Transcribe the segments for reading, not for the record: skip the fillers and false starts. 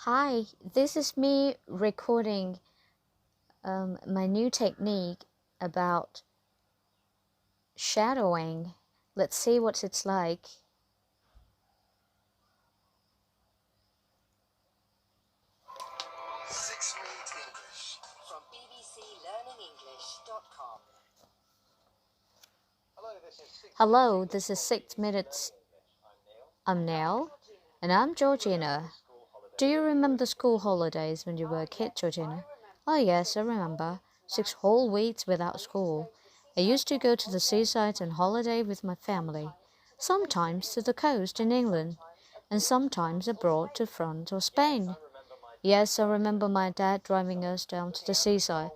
Hi, this is me recording my new technique about shadowing. Let's see what it's like. English from bbclearningenglish.com. Hello, this is 6 Minutes. I'm Neil, and I'm Georgina. Do you remember the school holidays when you were a kid, Georgina? Oh yes, I remember. 6 whole weeks without school. I used to go to the seaside on holiday with my family, sometimes to the coast in England, and sometimes abroad to France or Spain. Yes, I remember my dad driving us down to the seaside,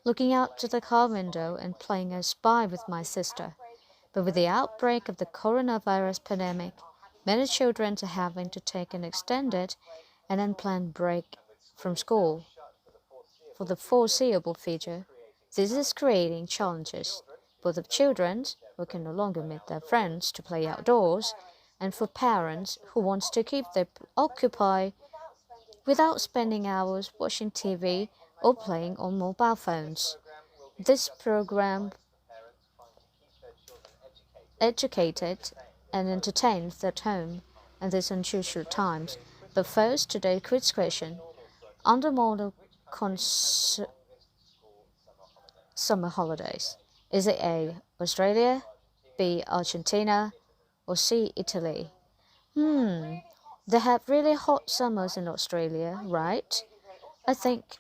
looking out to the car window and playing a spy with my sister. But with the outbreak of the coronavirus pandemic, many children are having to take an extended and unplanned break from school. For the foreseeable future, this is creating challenges, both of children who can no longer meet their friends to play outdoors, and for parents who want to keep them occupied without spending hours watching TV or playing on mobile phones. This program educated and entertained at home in these unusual times. But first, today's quiz question. Under model summer holidays, is it A, Australia, B, Argentina, or C, Italy? They have really hot summers in Australia, right? I think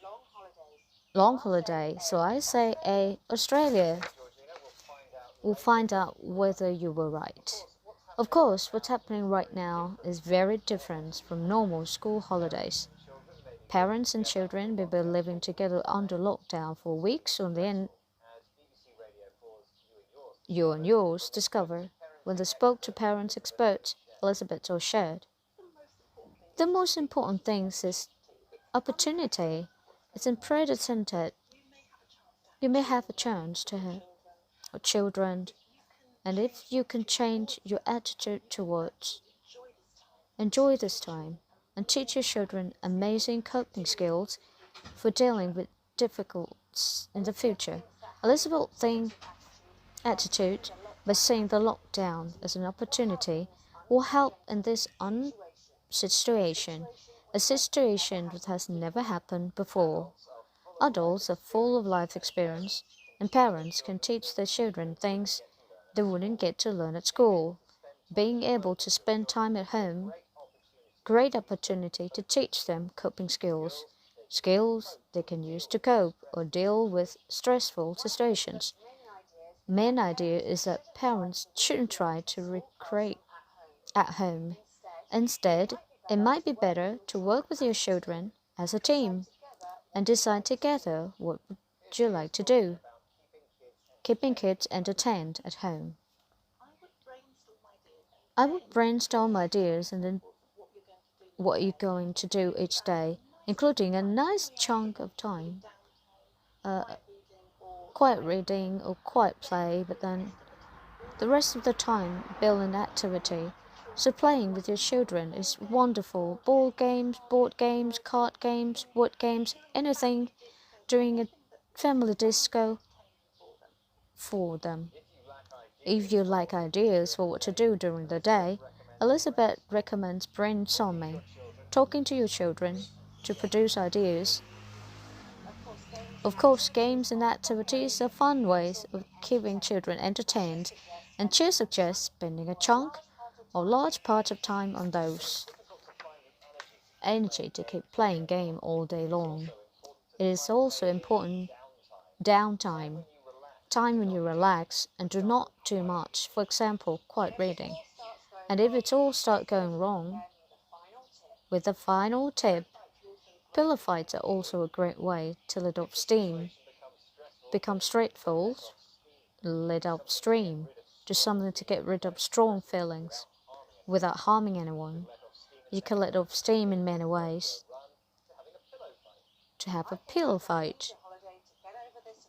long holiday, so I say A, Australia. We'll find out whether you were right. Of course, what's happening right now is very different from normal school holidays. Parents and children will be living together under lockdown for weeks on the end. You and yours discover when they spoke to parents expert Elizabeth or shared. The most important thing is opportunity. It's unprecedented. You may have a chance to have children, and if you can change your attitude towards enjoy this time and teach your children amazing coping skills for dealing with difficulties in the future. Elizabeth think attitude by seeing the lockdown as an opportunity will help in this situation, a situation that has never happened before. Adults are full of life experience, and parents can teach their children things they wouldn't get to learn at school. Being able to spend time at home, great opportunity to teach them coping skills they can use to cope or deal with stressful situations. Main idea is that parents shouldn't try to recreate at home. Instead, it might be better to work with your children as a team and decide together what would you like to do. Keeping kids entertained at home. I would brainstorm ideas and then what you're going to do each day, including a nice chunk of time. Quiet reading or quiet play, but then the rest of the time build an activity. So playing with your children is wonderful. Board games, card games, wood games, anything during a family disco for them. If you like ideas for what to do during the day, Elizabeth recommends brainstorming, talking to your children to produce ideas. Of course, games and activities are fun ways of keeping children entertained, and she suggests spending a chunk or large part of time on those. Energy to keep playing game all day long. It is also important downtime, time when you relax and do not too much, for example, quiet reading. And if it all starts going wrong, with the final tip, pillow fights are also a great way to let off steam. Become straightforward, let off steam, do something to get rid of strong feelings without harming anyone. You can let off steam in many ways. To have a pillow fight,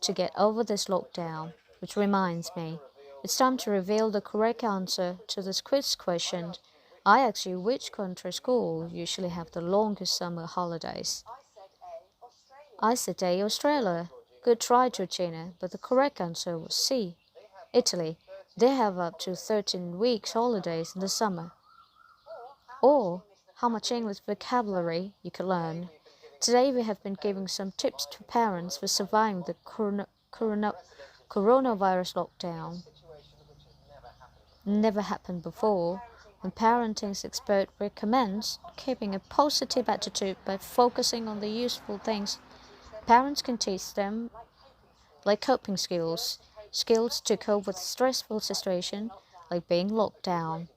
to get over this lockdown, which reminds me, it's time to reveal the correct answer to this quiz question. I asked you which country school usually have the longest summer holidays. I said A, Australia. Good try, Georgina, but the correct answer was C, Italy. They have up to 13 weeks holidays in the summer. Or how much English vocabulary you can learn. Today we have been giving some tips to parents for surviving the coronavirus lockdown. Never happened before. When parenting expert recommends keeping a positive attitude by focusing on the useful things, parents can teach them like coping skills to cope with stressful situations like being locked down.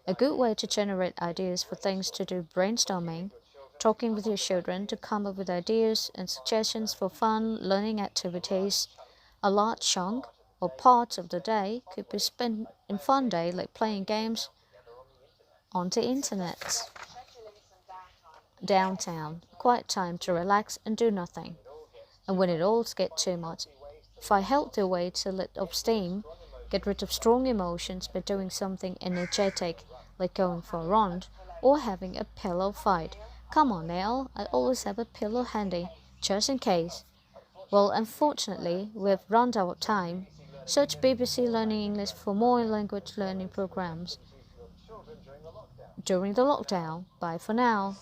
A good way to generate ideas for things to do brainstorming, talking with your children to come up with ideas and suggestions for fun learning activities. A large chunk or part of the day could be spent in fun day like playing games on the internet. Downtown, quiet time to relax and do nothing. And when it all gets too much, find a healthy way to let off steam, get rid of strong emotions by doing something energetic like going for a run or having a pillow fight. Come on now, I always have a pillow handy, just in case. Well, unfortunately, we have run out of time. Search BBC Learning English for more language learning programs during the lockdown. Bye for now.